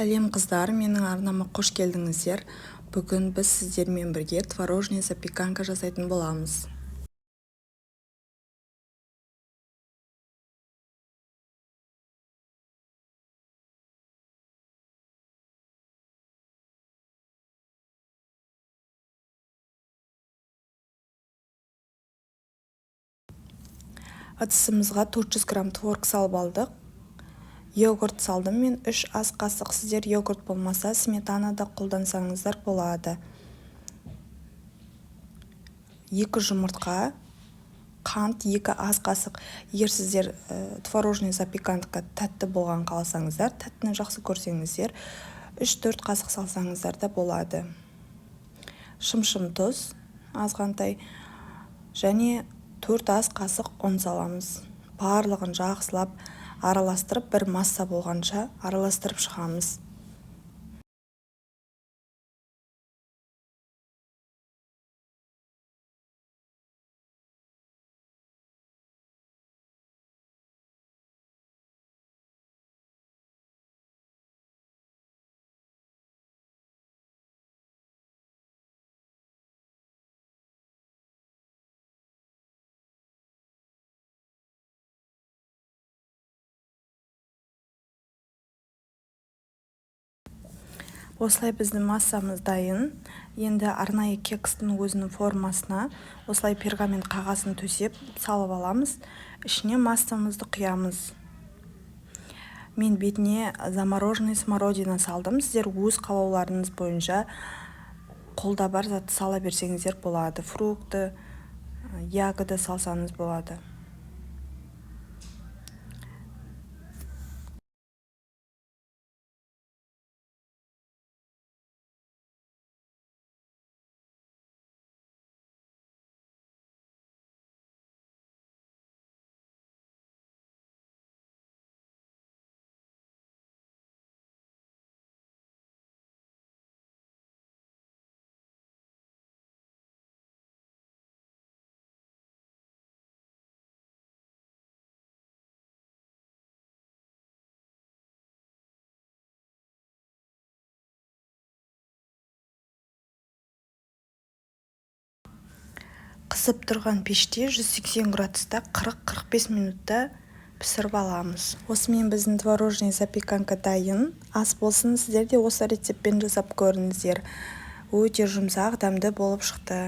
Сәлем қыздар, менің арнама қош келдіңіздер. Бүгін біз сіздермен бірге творожный запеканка жасайтын боламыз. Ыдысымызға 400 грамм творог салып алдық. Йогурт салдым мен 3 ас қасық. Сіздер йогурт болмаса сметана да қолдансаңыздар болады. 2 жұмыртқа, қант 2 ас қасық. Егер сіздер творожный запеканка тәтті болған қаласаңыздар, тәттіні жақсы көрсеңіздер, 3-4 қасық салсаңыздар да болады. Шым-шым тұз, азғантай, және 4 ас қасық ұн саламыз. Барлығын жақсылап араластырып, бір масса болғанша араластырып шығамыз. Осылай біздің массамыз дайын. Енді арнайы кекстің өзінің формасына осылай пергамент қағазын төсеп салып аламыз. Ішіне массамызды құямыз. Мен бетіне замороженный смородина салдым. Сіздер өз қалауларыңыз бойынша қолда бар затты сала берсеңіздер болады. Фрукты, ягода салсаңыз болады. Қысып тұрған пеште 180 градуста 40-45 минутта пісіріп аламыз. Осымен біздің творожный запеканка дайын. Ас болсын, сіздер де осы рецептпен жасап көріңіздер. Өте жұмсақ, дәмді болып шықты.